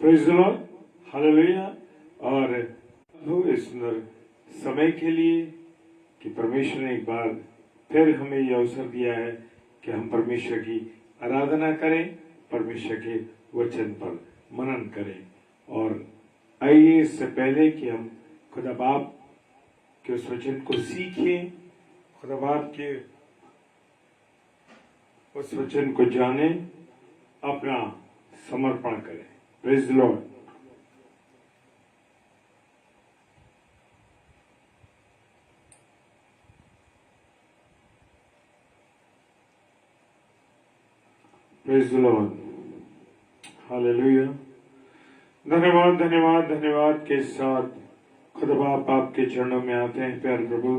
Praise the lord, hallelujah. और इस सुंदर समय के लिए कि परमेश्वर ने एक बार फिर हमें यह अवसर दिया है कि हम परमेश्वर की आराधना करें, परमेश्वर के वचन पर मनन करें। और आइए इससे पहले कि हम खुदा बाप के उस वचन को सीखें, खुदा बाप के उस वचन को जाने, अपना समर्पण करें। Praise the Lord. Praise the lord, hallelujah. धन्यवाद धन्यवाद धन्यवाद के साथ खुदा बाप आपके चरणों में आते हैं प्यारे प्रभु,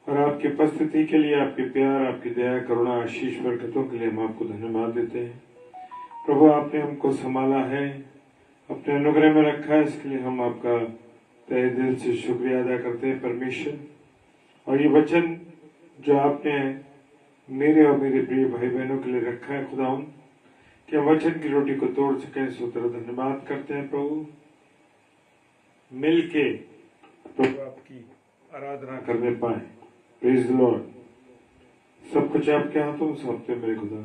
और आपकी उपस्थिति के लिए, आपके प्यार, आपकी दया, करुणा, आशीष, बरकतों के लिए हम आपको धन्यवाद देते हैं। प्रभु, आपने हमको संभाला है, अपने अनुग्रह में रखा है, इसके लिए हम आपका तहे दिल से शुक्रिया अदा करते हैं परमेश्वर। और ये वचन जो आपने मेरे और मेरे प्रिय भाई बहनों के लिए रखा है खुदावन, कि हम वचन की रोटी को तोड़ सकें, इस तरह धन्यवाद करते हैं प्रभु। मिलके प्रभु आपकी आराधना करने पाए। Praise the Lord. सब कुछ आपके हाथों में सौंपते मेरे खुदा।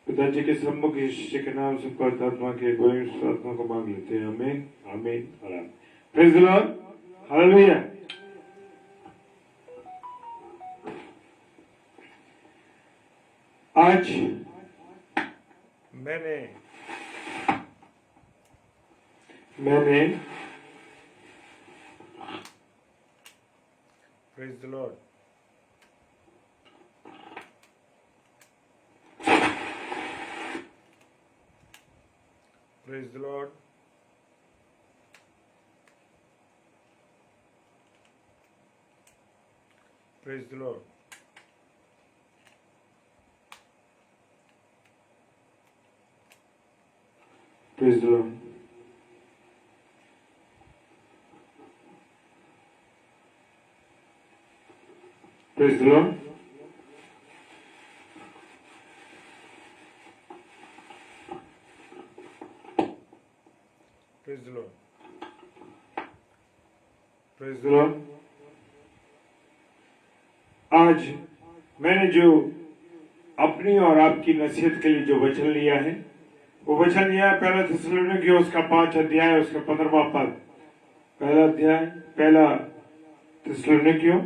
पिताजी के सम्मुख यीशु के नाम से पवित्र आत्मा के पवित्र आत्मा को मांग लेते हैं। आमीन आमीन और आमीन। Praise the lord, hallelujah. आज मैंने praise the Lord, praise the Lord, praise the Lord. Praise the Lord. Praise the Lord. Praise the Lord. Praise the Lord. आज मैंने जो अपनी और आपकी नसीहत के लिए जो वचन लिया है, वो वचन लिया है पहला थिस्सलुनीकियों उसका 5 अध्याय उसका 15वां पद। पहला थिस्सलुनीकियों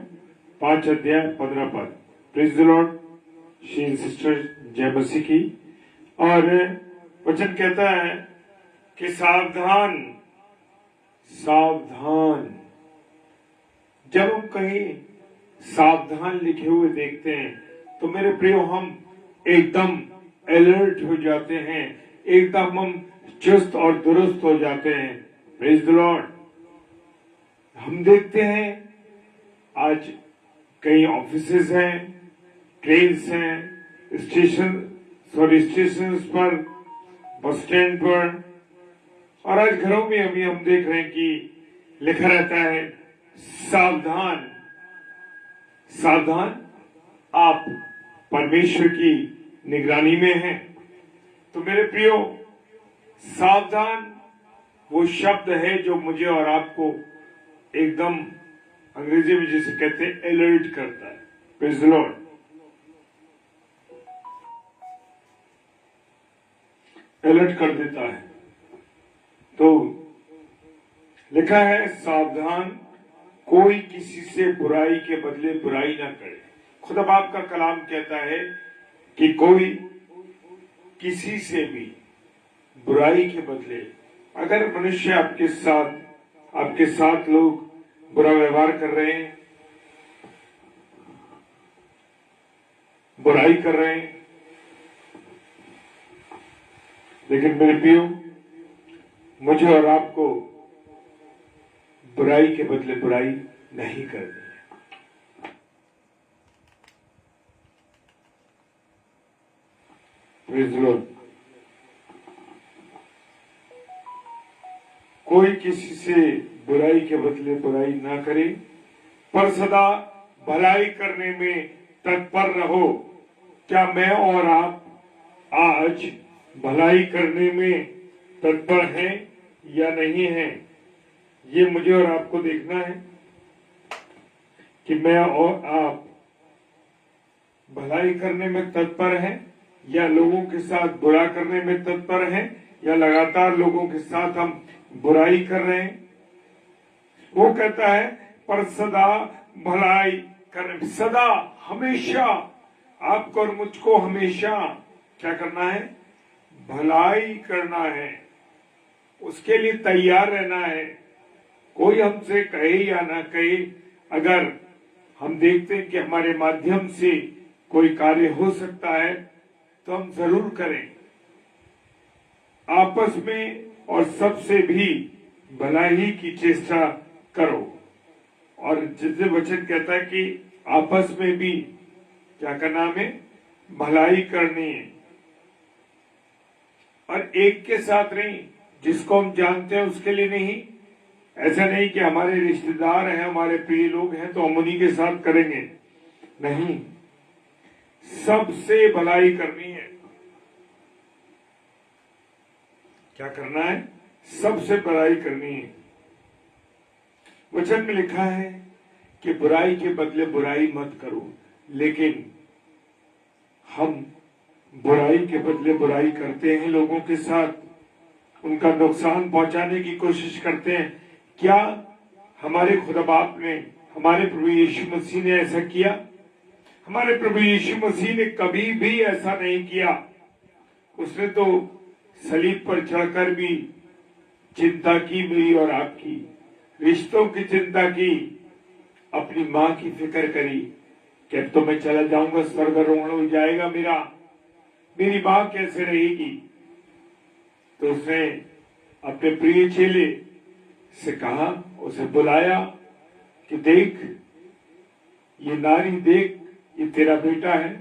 5 अध्याय 15 पद। Praise the Lord. Shri sister जय मसीह की। और वचन कहता है कि सावधान सावधान। जब हम कहीं सावधान लिखे हुए देखते हैं तो मेरे प्रियो हम एकदम अलर्ट हो जाते हैं, एकदम हम चुस्त और दुरुस्त हो जाते हैं। Praise the Lord. हम देखते हैं आज कई ऑफिसेज हैं, ट्रेन्स हैं, स्टेशन पर, बस स्टैंड पर, और आज घरों में अभी हम देख रहे हैं कि लिखा रहता है सावधान सावधान, आप परमेश्वर की निगरानी में हैं। तो मेरे प्रियो, सावधान वो शब्द है जो मुझे और आपको एकदम अंग्रेजी में जिसे कहते हैं अलर्ट करता है। Praise the Lord. अलर्ट कर देता है। तो लिखा है सावधान, कोई किसी से बुराई के बदले बुराई ना करे। खुदा बाप का कलाम कहता है कि कोई किसी से भी बुराई के बदले, अगर मनुष्य आपके साथ लोग बुरा व्यवहार कर रहे हैं, बुराई कर रहे हैं, लेकिन मेरे प्रियो, मुझे और आपको बुराई के बदले बुराई नहीं करनी है। Praise the Lord. कोई किसी से बुराई के बदले बुराई ना करे, पर सदा भलाई करने में तत्पर रहो। क्या मैं और आप आज भलाई करने में तत्पर हैं या नहीं है, ये मुझे और आपको देखना है कि मैं और आप भलाई करने में तत्पर हैं या लोगों के साथ बुरा करने में तत्पर हैं, या लगातार लोगों के साथ हम बुराई कर रहे हैं। वो कहता है पर सदा भलाई कर, सदा हमेशा आपको और मुझको हमेशा क्या करना है? भलाई करना है। उसके लिए तैयार रहना है। कोई हमसे कहे या ना कहे, अगर हम देखते हैं कि हमारे माध्यम से कोई कार्य हो सकता है तो हम जरूर करें। आपस में और सबसे भी भलाई की चेष्टा करो। और जिससे वचन कहता है कि आपस में भी क्या करना है? भलाई करनी है। और एक के साथ नहीं, जिसको हम जानते हैं उसके लिए नहीं। ऐसा नहीं कि हमारे रिश्तेदार हैं, हमारे प्रिय लोग हैं तो हम उन्हीं के साथ करेंगे, नहीं, सबसे भलाई करनी है। क्या करना है? सबसे भलाई करनी है। वचन में लिखा है कि बुराई के बदले बुराई मत करो, लेकिन हम बुराई के बदले बुराई करते हैं, लोगों के साथ उनका नुकसान पहुंचाने की कोशिश करते हैं। क्या हमारे खुदा बाप ने, हमारे प्रभु यीशु मसीह ने ऐसा किया? हमारे प्रभु यीशु मसीह ने कभी भी ऐसा नहीं किया। उसने तो सलीब पर चढ़कर भी चिंता की, मेरी और आपकी रिश्तों की चिंता की, अपनी मां की फिक्र करी कि अब तो मैं चला जाऊंगा, स्वर्गारोहण हो जाएगा मेरी मां कैसे रहेगी? तो उसने अपने प्रिय चेले से कहा, उसे बुलाया कि देख ये नारी, देख ये तेरा बेटा है।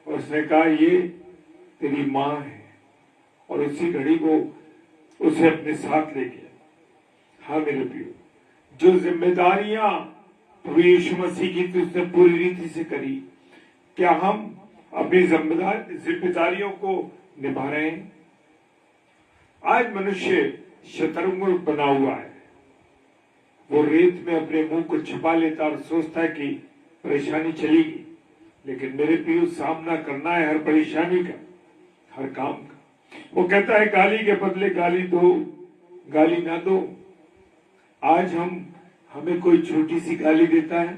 और उसने कहा ये तेरी मां है। और उसी घड़ी वो उसे अपने साथ ले गया। हाँ मेरे प्रियो, जो जिम्मेदारियां प्रभु यीशु मसीह की तो उसने पूरी रीति से करी, क्या हम अपनी जिम्मेदारियों को निभा रहे हैं? आज मनुष्य शतरंग बना हुआ है। वो रेत में अपने मुंह को छिपा लेता और सोचता है कि परेशानी चलेगी, लेकिन मेरे प्रियो सामना करना है हर परेशानी का, हर काम का। वो कहता है गाली के बदले गाली दो, गाली ना दो। आज हमें कोई छोटी सी गाली देता है,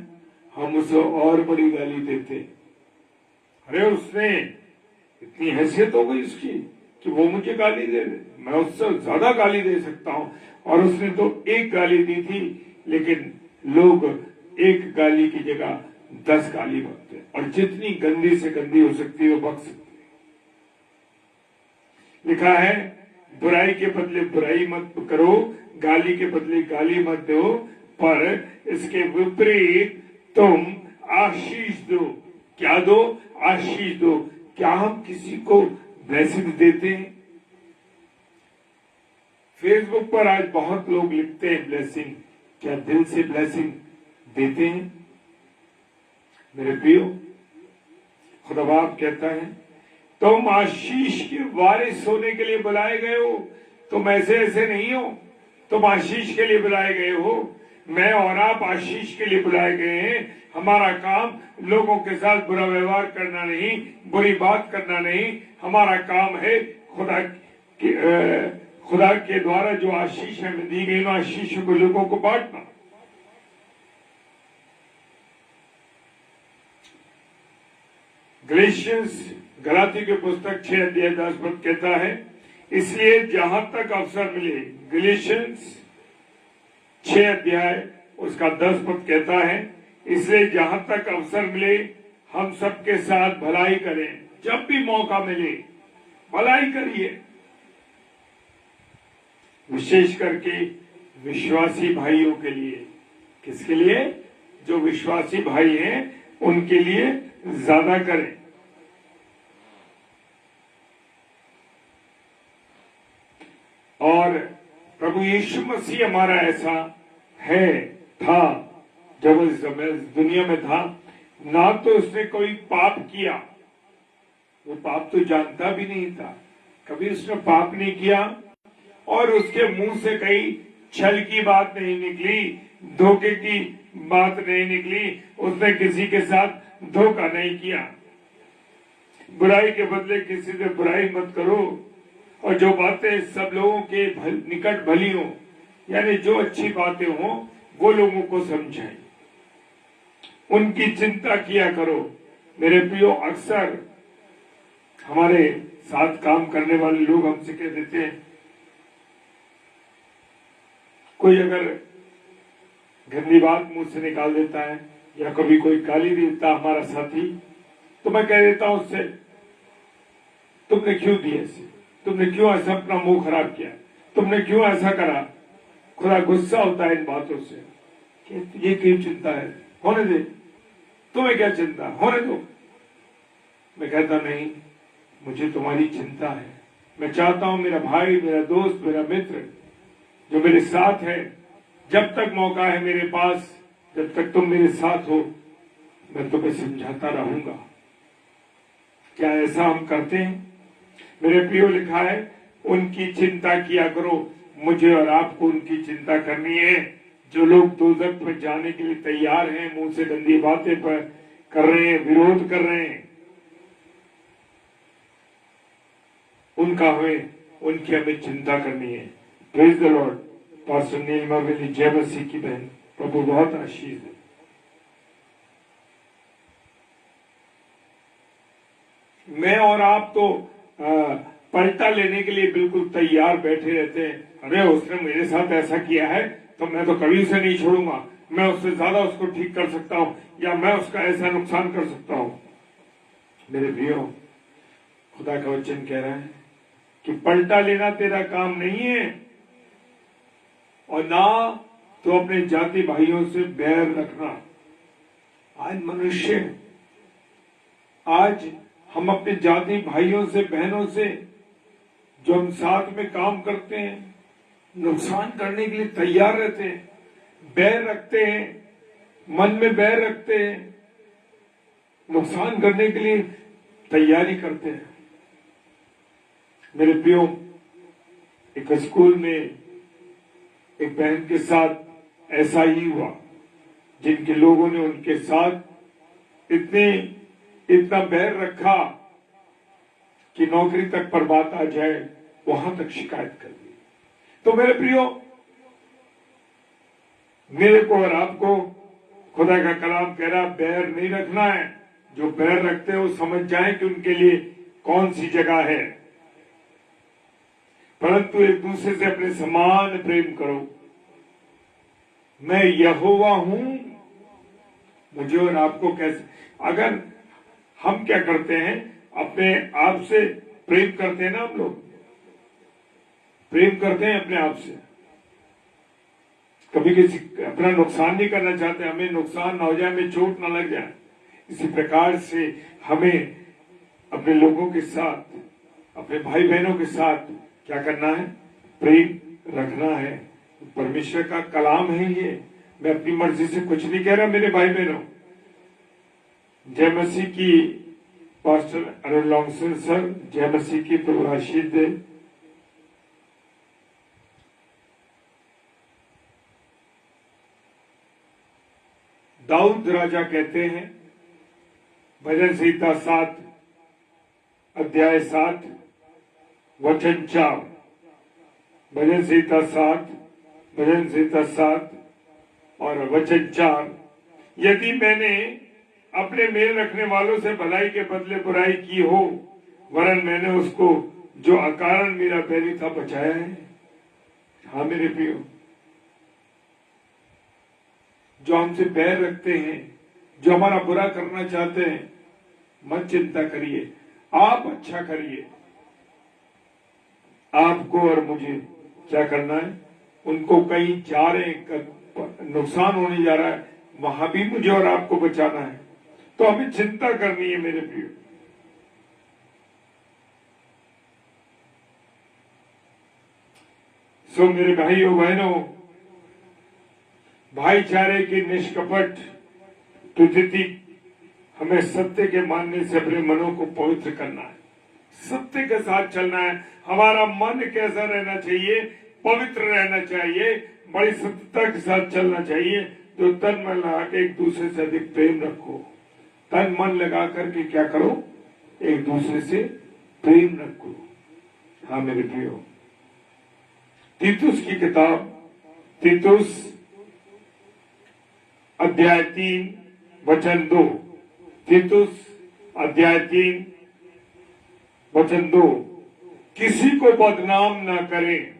हम उसे और बड़ी गाली देते। अरे उसने इतनी हैसियत हो गई उसकी कि वो मुझे गाली दे दे, मैं उससे ज्यादा गाली दे सकता हूं। और उसने तो एक गाली दी थी, लेकिन लोग एक गाली की जगह 10 गाली बकते, और जितनी गंदी से गंदी हो सकती है वो बक सकती है। लिखा है बुराई के बदले बुराई मत करो, गाली के बदले गाली मत दो, पर इसके विपरीत तुम आशीष दो। क्या दो? आशीष दो। क्या हम किसी को ब्लेसिंग देते हैं? फेसबुक पर आज बहुत लोग लिखते हैं ब्लेसिंग, क्या दिल से ब्लेसिंग देते हैं? मेरे प्रियो, खुदा बाप कहता है तुम आशीष के वारिस होने के लिए बुलाए गए हो। तुम ऐसे ऐसे नहीं हो, तुम आशीष के लिए बुलाए गए हो। मैं और आप आशीष के लिए बुलाए गए हैं। हमारा काम लोगों के साथ बुरा व्यवहार करना नहीं, बुरी बात करना नहीं। हमारा काम है खुदा के द्वारा जो आशीष हमें दी गई, आशीष को लोगों को बांटना। गलाती के पुस्तक 6 अध्याय 10 पद कहता है, इसलिए जहां तक अवसर मिले, गलेशियंस 6 अध्याय उसका 10 पद कहता है, इसलिए जहां तक अवसर मिले हम सबके साथ भलाई करें। जब भी मौका मिले भलाई करिए। विशेष करके विश्वासी भाइयों के लिए। किसके लिए? जो विश्वासी भाई हैं उनके लिए ज्यादा करें। और प्रभु यीशु मसीह हमारा ऐसा है, था, जब इस दुनिया में था, ना तो उसने कोई पाप किया, वो पाप तो जानता भी नहीं था, कभी उसने पाप नहीं किया, और उसके मुंह से कहीं छल की बात नहीं निकली, धोखे की बात नहीं निकली, उसने किसी के साथ धोखा नहीं किया। बुराई के बदले किसी से बुराई मत करो, और जो बातें सब लोगों के निकट भली हो, यानी जो अच्छी बातें हो वो लोगों को समझाएं, उनकी चिंता किया करो। मेरे प्रियो, अक्सर हमारे साथ काम करने वाले लोग हमसे कह देते हैं, कोई अगर गंदी बात मुंह से निकाल देता है या कभी कोई गाली देता हमारा साथी, तो मैं कह देता हूं उससे, तुमने क्यों दिया ऐसे, तुमने क्यों ऐसा अपना मुंह खराब किया, तुमने क्यों ऐसा करा। खुदा गुस्सा होता है इन बातों से कि ये क्यों चिंता है, होने दे, तुम्हें क्या चिंता, होने दो। मैं कहता नहीं, मुझे तुम्हारी चिंता है। मैं चाहता हूं मेरा भाई, मेरा दोस्त, मेरा मित्र जो मेरे साथ है, जब तक मौका है मेरे पास, जब तक तुम मेरे साथ हो, मैं तुम्हें समझाता रहूंगा। क्या ऐसा हम करते हैं? मेरे प्रियो, लिखा है उनकी चिंता किया करो। मुझे और आपको उनकी चिंता करनी है। जो लोग दोजख में जाने के लिए तैयार हैं, मुंह से गंदी बातें पर कर रहे हैं, विरोध कर रहे हैं, उनकी हमें चिंता करनी है। Praise the Lord. पास्टर नीलमा वेली, जय मसीह की बहन, प्रभु बहुत आशीष है। मैं और आप तो पलटा लेने के लिए बिल्कुल तैयार बैठे रहते हैं। अरे उसने मेरे साथ ऐसा किया है तो मैं तो कभी उसे नहीं छोड़ूंगा, मैं उससे ज्यादा उसको ठीक कर सकता हूं, या मैं उसका ऐसा नुकसान कर सकता हूं। मेरे प्रियो, खुदा का वचन कह रहा है कि पलटा लेना तेरा काम नहीं है, और ना तो अपने जाति भाइयों से बैर रखना। आज हम अपने जाति भाइयों से, बहनों से, जो हम साथ में काम करते हैं, नुकसान करने के लिए तैयार रहते हैं, बैर रखते हैं, मन में बैर रखते हैं, नुकसान करने के लिए तैयारी करते हैं। मेरे प्रियो, एक स्कूल में एक बहन के साथ ऐसा ही हुआ, जिनके लोगों ने उनके साथ इतना बैर रखा कि नौकरी तक पर बात आ जाए, वहां तक शिकायत कर दी। तो मेरे प्रियो, मेरे को और आपको खुदा का कलाम कह रहा, बैर नहीं रखना है। जो बैर रखते हैं वो समझ जाए कि उनके लिए कौन सी जगह है, परंतु एक दूसरे से अपने समान प्रेम करो। मैं यहोवा हूं। मुझे और आपको कैसे, अगर हम क्या करते हैं, अपने आप से प्रेम करते हैं ना, हम लोग प्रेम करते हैं अपने आप से, कभी किसी अपना नुकसान नहीं करना चाहते, हमें नुकसान ना हो जाए, हमें चोट ना लग जाए। इसी प्रकार से हमें अपने लोगों के साथ, अपने भाई बहनों के साथ क्या करना है, प्रेम रखना है। परमेश्वर का कलाम है ये। मैं अपनी मर्जी से कुछ नहीं कह रहा मेरे भाई बहनों। जय मसीह की पास्टर अरुण लॉन्गसन सर, जय मसीह की, प्रभु आशीष दे। दाऊद राजा कहते हैं, भजन संहिता 7 अध्याय 7 वचन 4, भजन संहिता 7 और वचन 4, यदि मैंने अपने मेल रखने वालों से भलाई के बदले बुराई की हो, वरन मैंने उसको जो अकारण मेरा बैरी था बचाया है। हाँ मेरे प्रियो, जो हमसे बैर रखते हैं, जो हमारा बुरा करना चाहते हैं, मत चिंता करिए, आप अच्छा करिए। आपको और मुझे क्या करना है, उनको कहीं जा रहे नुकसान होने जा रहा है, वहां भी मुझे और आपको बचाना है। तो हमें चिंता करनी है मेरे प्रियो। सो मेरे भाइयों बहनों, भाईचारे की निष्कपट स्थिति, हमें सत्य के मानने से अपने मनों को पवित्र करना है, सत्य के साथ चलना है। हमारा मन कैसा रहना चाहिए? पवित्र रहना चाहिए, बड़ी सत्यता के साथ चलना चाहिए। जो तन मन लगा के एक दूसरे से अधिक प्रेम रखो। तन मन लगा करके क्या करो? एक दूसरे से प्रेम रखो। हाँ मेरे प्रियो, तीतुस की किताब, तीतुस अध्याय 3 वचन 2, तीतुस अध्याय 3 वचन 2, किसी को बदनाम ना करें।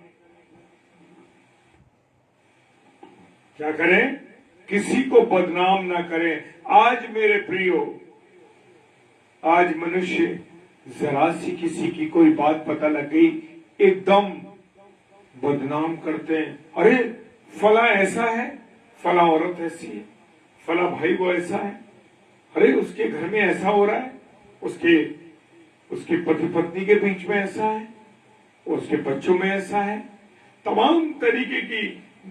क्या करें? किसी को बदनाम ना करें। आज मेरे प्रियो, आज मनुष्य जरा सी किसी की कोई बात पता लग गई, एकदम बदनाम करते हैं। अरे फला ऐसा है, फला औरत ऐसी है, फला भाई वो ऐसा है, अरे उसके घर में ऐसा हो रहा है, उसके पति पत्नी के बीच में ऐसा है, उसके बच्चों में ऐसा है। तमाम तरीके की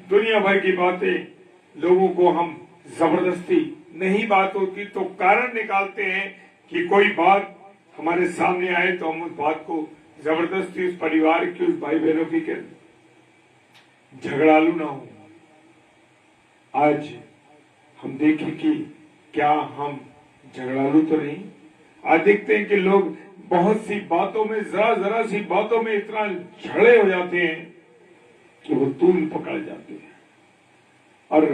दुनिया भर की बातें लोगों को हम जबरदस्ती, नहीं बात होती तो कारण निकालते हैं कि कोई बात हमारे सामने आए तो हम उस बात को जबरदस्ती उस परिवार की, उस भाई बहनों की कर झगड़ालू ना हो। आज हम देखें कि क्या हम झगड़ालू तो नहीं। आज देखते हैं कि लोग बहुत सी बातों में, जरा सी बातों में इतना झगड़े हो जाते हैं कि वो तूल पकड़ जाते हैं और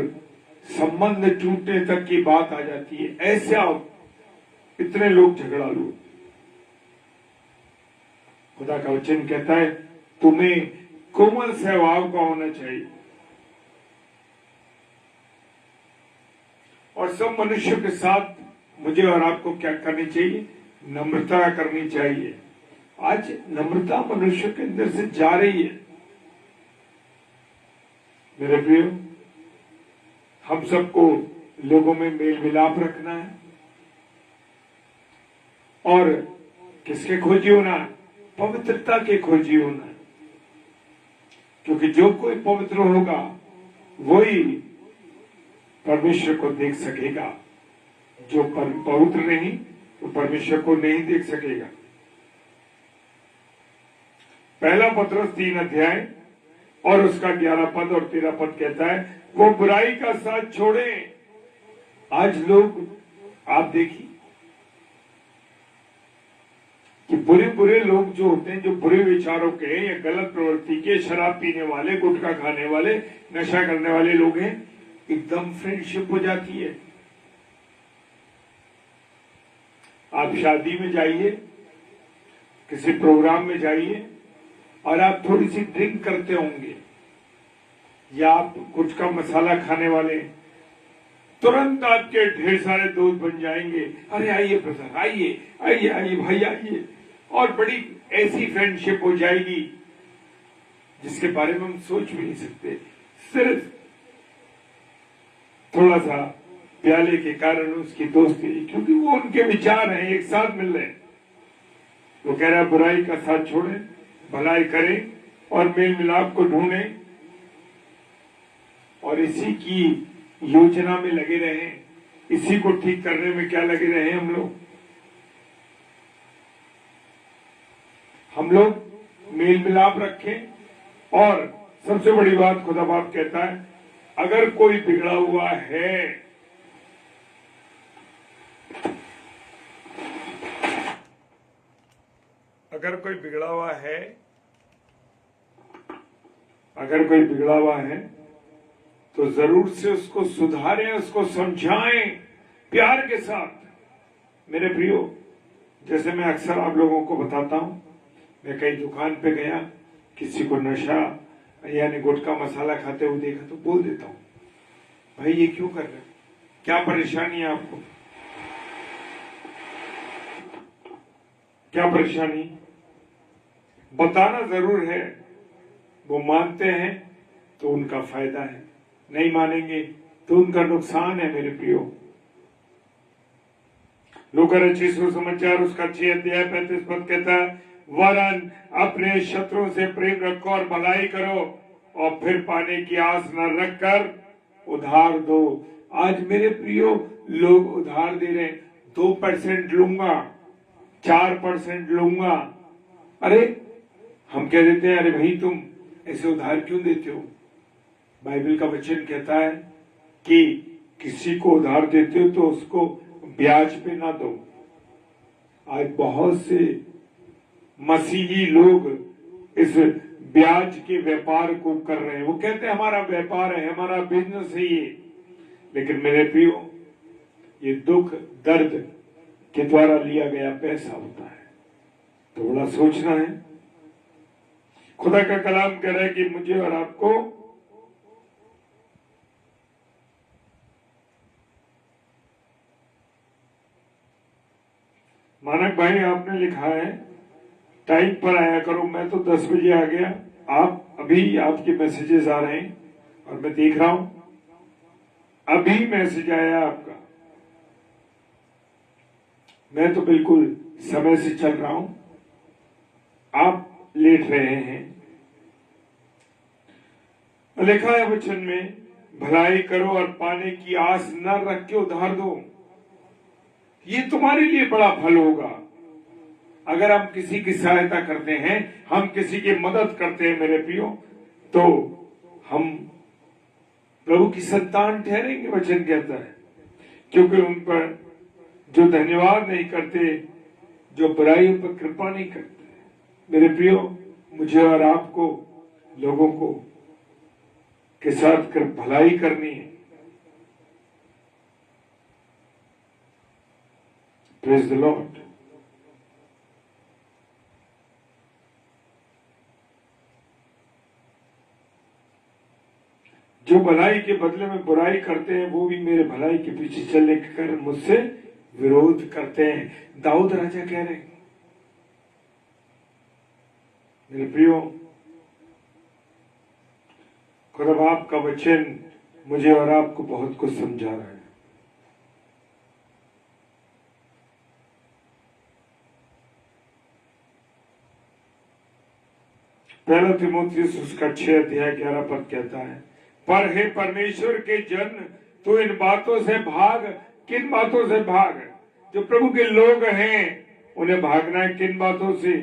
संबंध टूटने तक की बात आ जाती है। ऐसा इतने लोग झगड़ालू। खुदा का वचन कहता है तुम्हें कोमल स्वभाव का होना चाहिए और सब मनुष्यों के साथ मुझे और आपको क्या करनी चाहिए? नम्रता करनी चाहिए। आज नम्रता मनुष्य के अंदर से जा रही है। मेरे प्रियो, हम सबको लोगों में मेल मिलाप रखना है और किसके खोजी होना है? पवित्रता के खोजी होना है। क्योंकि जो कोई पवित्र होगा वही परमेश्वर को देख सकेगा। जो पवित्र नहीं वो परमेश्वर को नहीं देख सकेगा। पहला पत्रस 3 अध्याय और उसका 11 पद और 13 पद कहता है वो बुराई का साथ छोड़े। आज लोग आप देखिए कि बुरे लोग जो होते हैं, जो बुरे विचारों के या गलत प्रवृत्ति के, शराब पीने वाले, गुटखा खाने वाले, नशा करने वाले लोग हैं, एकदम फ्रेंडशिप हो जाती है। आप शादी में जाइए, किसी प्रोग्राम में जाइए और आप थोड़ी सी ड्रिंक करते होंगे या आप कुछ का मसाला खाने वाले, तुरंत आपके ढेर सारे दोस्त बन जाएंगे। अरे आइए ब्रदर, आइए आइए आइए भाई आइए, और बड़ी ऐसी फ्रेंडशिप हो जाएगी जिसके बारे में हम सोच भी नहीं सकते। सिर्फ थोड़ा सा प्याले के कारण उसकी दोस्ती, क्योंकि वो उनके विचार हैं, एक साथ मिल रहे हैं। वो कह रहा है बुराई का साथ छोड़ें, भलाई करें और मेल मिलाप को ढूंढें और इसी की योजना में लगे रहे। इसी को ठीक करने में क्या लगे रहे हम लोग मेल मिलाप रखें। और सबसे बड़ी बात खुदा बाप कहता है अगर कोई बिगड़ा हुआ है, अगर कोई बिगड़ा हुआ है तो जरूर से उसको सुधारें, उसको समझाएं प्यार के साथ। मेरे प्रियो, जैसे मैं अक्सर आप लोगों को बताता हूं, मैं कई दुकान पे गया, किसी को नशा यानी गुटखा मसाला खाते हुए देखा तो बोल देता हूं, भाई ये क्यों कर रहे हो, क्या परेशानी है आपको, क्या परेशानी? बताना जरूर है। वो मानते हैं तो उनका फायदा है, नहीं मानेंगे तो उनका नुकसान है। मेरे प्रियो, लूका रचित सुसमाचार उसका 6 अध्याय 35 पद कहता है वरन अपने शत्रुओं से प्रेम रखो और भलाई करो और फिर पाने की आस न रखकर उधार दो। आज मेरे प्रियो लोग उधार दे रहे हैं, 2% लूंगा, 4% लूंगा, अरे हम कह देते हैं, अरे भाई तुम ऐसे उधार क्यों देते हो? बाइबल का वचन कहता है कि किसी को उधार देते हो तो उसको ब्याज पे ना दो। आज बहुत से मसीही लोग इस ब्याज के व्यापार को कर रहे हैं। वो कहते हैं हमारा व्यापार है, हमारा बिजनेस है ये। लेकिन मेरे प्रियो, ये दुख दर्द के द्वारा लिया गया पैसा होता है। थोड़ा सोचना है। खुदा का कलाम कह रहा है कि मुझे और आपको मानक भाई, आपने लिखा है टाइम पर आया करो। मैं तो 10 बजे आ गया, आप अभी आपके मैसेजेस आ रहे हैं और मैं देख रहा हूं, अभी मैसेज आया आपका। मैं तो बिल्कुल समय से चल रहा हूं, आप लेट रहे हैं। लिखा है वचन में, भलाई करो और पाने की आस न रख के उधार दो, ये तुम्हारे लिए बड़ा फल होगा। अगर हम किसी की सहायता करते हैं, हम किसी की मदद करते हैं मेरे प्रियो, तो हम प्रभु की संतान ठहरेंगे, वचन कहता है। क्योंकि उन पर जो धन्यवाद नहीं करते, जो बुराइयों पर कृपा नहीं करते। मेरे प्रियो, मुझे और आपको लोगों को के साथ भलाई करनी है। Praise the Lord. जो भलाई के बदले में बुराई करते हैं, वो भी मेरे भलाई के पीछे चलने के कारण मुझसे विरोध करते हैं। दाऊद राजा कह रहे हैं। मेरे प्रियो, खुदा बाप का वचन मुझे और आपको बहुत कुछ समझा रहा है। पहला तीमुथियुस उसका 6 अध्याय 11 पद कहता है, पर हे परमेश्वर के जन, तू इन बातों से भाग। किन बातों से भाग? जो प्रभु के लोग हैं उन्हें भागना है। किन बातों से?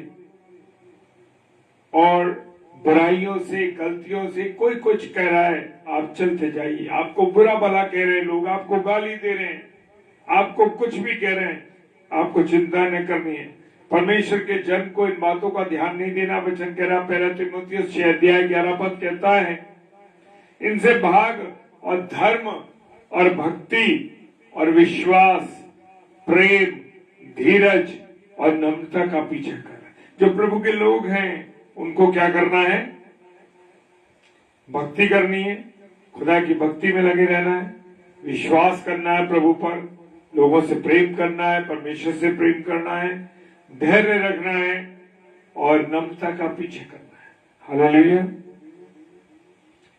और बुराइयों से, गलतियों से। कोई कुछ कह रहा है, आप चलते जाइए। आपको बुरा भला कह रहे हैं लोग, आपको गाली दे रहे हैं, आपको कुछ भी कह रहे हैं, आपको चिंता न करनी है। परमेश्वर के जन को इन बातों का ध्यान नहीं देना। वचन कह रहा, पहला तीमुथियुस 6 अध्याय 11 पद कहता है, इनसे भाग और धर्म और भक्ति और विश्वास, प्रेम, धीरज और नम्रता का पीछा कर। जो प्रभु के लोग हैं उनको क्या करना है? भक्ति करनी है, खुदा की भक्ति में लगे रहना है, विश्वास करना है प्रभु पर, लोगों से प्रेम करना है, परमेश्वर से प्रेम करना है, धैर्य रखना है और नम्रता का पीछे करना है। हालेलुया।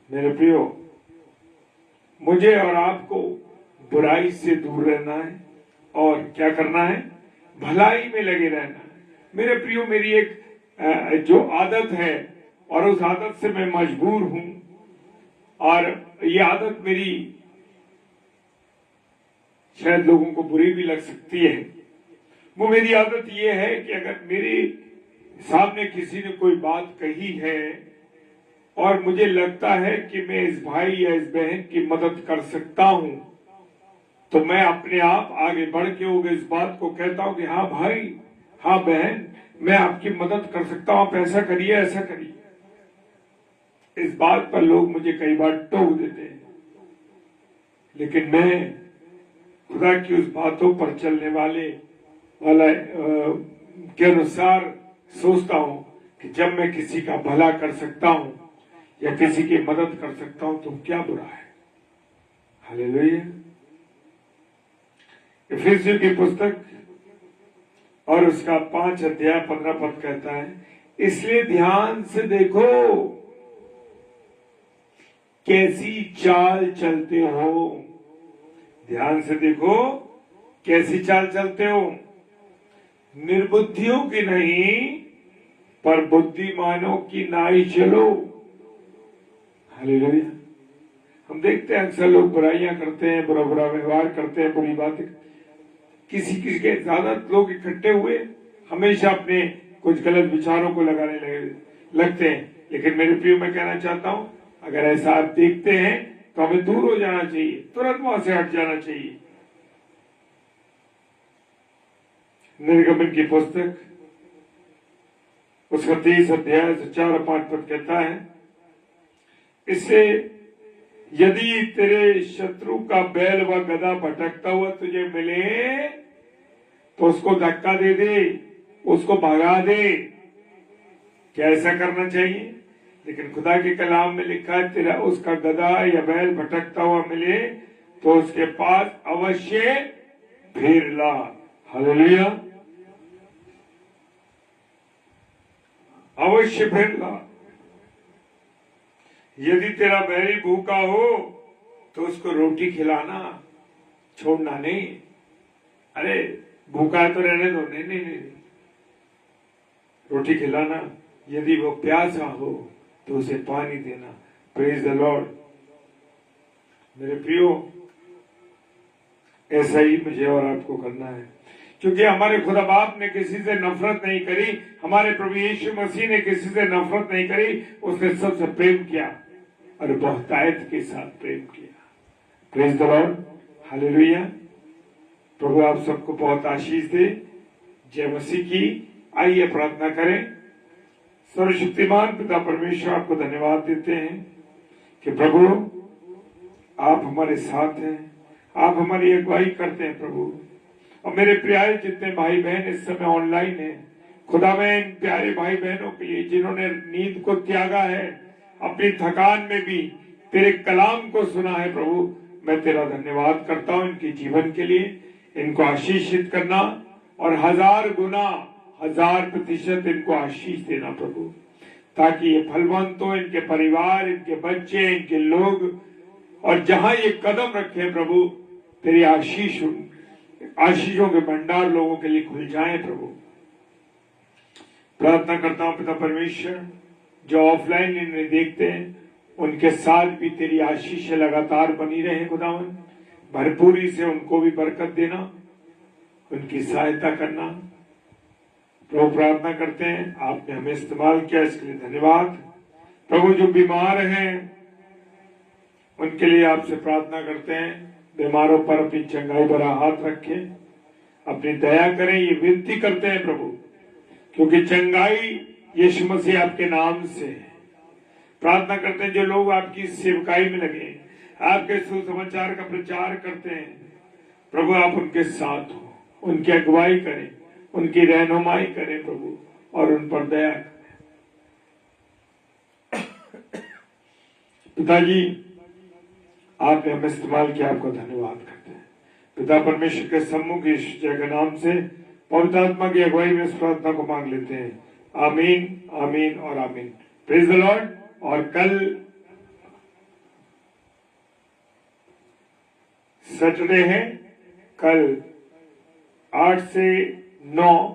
मेरे प्रियो, मुझे और आपको बुराई से दूर रहना है और क्या करना है? भलाई में लगे रहना है। मेरे प्रियो, मेरी एक जो आदत है और उस आदत से मैं मजबूर हूं, और ये आदत मेरी शायद लोगों को बुरी भी लग सकती है। वो मेरी आदत ये है कि अगर मेरे सामने किसी ने कोई बात कही है और मुझे लगता है कि मैं इस भाई या इस बहन की मदद कर सकता हूं, तो मैं अपने आप आगे बढ़ के होगा इस बात को कहता हूं कि हाँ भाई, हाँ बहन, मैं आपकी मदद कर सकता हूं, आप ऐसा करिए, ऐसा करिए। इस बात पर लोग मुझे कई बार टोक देते हैं, लेकिन मैं खुदा की उस बातों पर चलने वाला के अनुसार सोचता हूं कि जब मैं किसी का भला कर सकता हूं या किसी की मदद कर सकता हूं तो क्या बुरा है। हालेलुया। इफिसियों की पुस्तक और उसका 5 अध्याय 15 पद कहता है, इसलिए ध्यान से देखो कैसी चाल चलते हो। ध्यान से देखो कैसी चाल चलते हो, निर्बुद्धियों की नहीं पर बुद्धिमानों की नाई चलो। हालेलुया। हम देखते हैं अक्सर लोग बुराइयां करते हैं, बुरा बुरा व्यवहार करते हैं, बुरी बातें। किसी किसी के ज्यादा लोग इकट्ठे हुए हमेशा अपने कुछ गलत विचारों को लगाने लगते हैं। लेकिन मेरे प्रियो, मैं कहना चाहता हूं, अगर ऐसा आप देखते हैं तो हमें दूर हो जाना चाहिए, तुरंत वहां से हट जाना चाहिए। निर्गमन की पुस्तक उसका 23 अध्याय से 4 और 5 पद कहता है, इससे यदि तेरे शत्रु का बैल व गधा भटकता हुआ तुझे मिले तो उसको धक्का दे दे, उसको भगा दे। क्या ऐसा करना चाहिए? लेकिन खुदा के कलाम में लिखा है, तेरा उसका गधा या बैल भटकता हुआ मिले तो उसके पास अवश्य फिर ला। हालेलुया, अवश्य फिर ला। यदि तेरा बैरी भूखा हो तो उसको रोटी खिलाना, छोड़ना नहीं। अरे भूखा है तो रहने दो, नहीं नहीं नहीं, रोटी खिलाना। यदि वो प्यासा हो तो उसे पानी देना। Praise the Lord. मेरे प्रियो, ऐसा ही मुझे और आपको करना है, क्योंकि हमारे खुदा बाप ने किसी से नफरत नहीं करी, हमारे प्रभु यीशु मसीह ने किसी से नफरत नहीं करी। उसने सबसे प्रेम किया और बहुतायत के साथ प्रेम किया। Praise the lord, hallelujah. प्रभु आप सबको बहुत आशीष दे। जय मसीह की। आइए प्रार्थना करें। सर्वशक्तिमान पिता परमेश्वर, आपको धन्यवाद देते हैं कि प्रभु आप हमारे साथ हैं, आप हमारी अगुवाई करते हैं प्रभु। और मेरे प्यारे जितने भाई बहन इस समय ऑनलाइन हैं, खुदा मैं इन प्यारे भाई बहनों के लिए जिन्होंने नींद को त्यागा है, अपनी थकान में भी तेरे कलाम को सुना है प्रभु, मैं तेरा धन्यवाद करता हूं इनके जीवन के लिए। इनको आशीषित करना और 1000 गुना 1000% इनको आशीष देना प्रभु, ताकि ये फलवंत हो, इनके परिवार, इनके बच्चे, इनके लोग, और जहां ये कदम रखे प्रभु, तेरी आशीषों के भंडार लोगों के लिए खुल जाए प्रभु। प्रार्थना करता हूं पिता परमेश्वर, जो ऑफलाइन इन्हें देखते हैं उनके साथ भी तेरी आशीष लगातार बनी रहे खुदावन। भरपूरी से उनको भी बरकत देना, उनकी सहायता करना प्रभु। प्रार्थना करते हैं, आपने हमें इस्तेमाल किया, इसके लिए धन्यवाद प्रभु। जो बीमार हैं उनके लिए आपसे प्रार्थना करते हैं, बीमारों पर अपनी चंगाई भरा हाथ रखें, अपनी दया करें, ये विनती करते हैं प्रभु, क्योंकि चंगाई यीशु मसीह आपके नाम से है। प्रार्थना करते हैं जो लोग आपकी सेवकाई में लगे, आपके सुसमाचार का प्रचार करते हैं प्रभु, आप उनके साथ हो, उनकी अगुवाई करें, उनकी रहनुमाई करें प्रभु, और उन पर दया करें। पिताजी, आपने हमें इस्तेमाल किया, आपको धन्यवाद करते हैं पिता परमेश्वर के सम्मुख यीशु के नाम से पवित्र आत्मा की अगुवाई में इस प्रार्थना को मांग लेते हैं। आमीन, आमीन और आमीन। Praise the Lord. और कल सैटरडे है, कल 8 से 9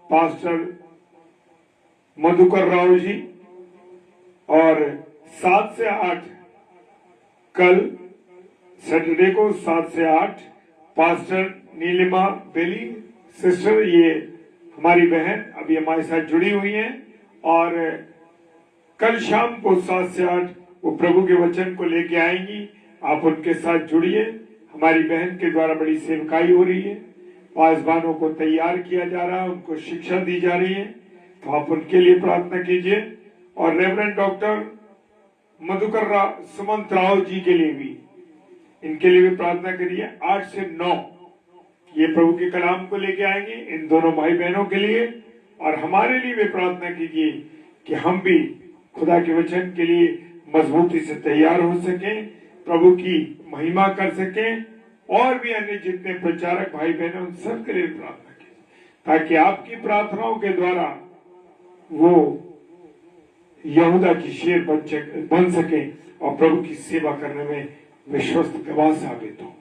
पास्टर मधुकर राव जी, और 7 से 8 कल सैटरडे को 7 से 8 पास्टर नीलिमा बेली सिस्टर, ये हमारी बहन अभी हमारे साथ जुड़ी हुई हैं, और कल शाम को 7 से 8 वो प्रभु के वचन को लेके आएंगी। आप उनके साथ जुड़िए। हमारी बहन के द्वारा बड़ी सेवकाई हो रही है, पासबानों को तैयार किया जा रहा है, उनको शिक्षा दी जा रही है, तो आप उनके लिए प्रार्थना कीजिए। और रेवरेंड डॉक्टर मधुकर सुमंत राव जी के लिए भी, इनके लिए भी प्रार्थना करिए। 8 से 9 ये प्रभु के कलाम को लेके आएंगे, इन दोनों भाई बहनों के लिए। और हमारे लिए भी प्रार्थना कीजिए कि हम भी खुदा के वचन के लिए मजबूती से तैयार हो सकें, प्रभु की महिमा कर सकें, और भी अन्य जितने प्रचारक भाई बहन उन सब के लिए प्रार्थना कीजिए, ताकि आपकी प्रार्थनाओं के द्वारा वो यहूदा की शेर बन सके और प्रभु की सेवा करने में विश्वस्त गवाह साबित हो।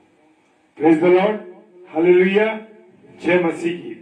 Praise the lord, hallelujah. जय मसीह की।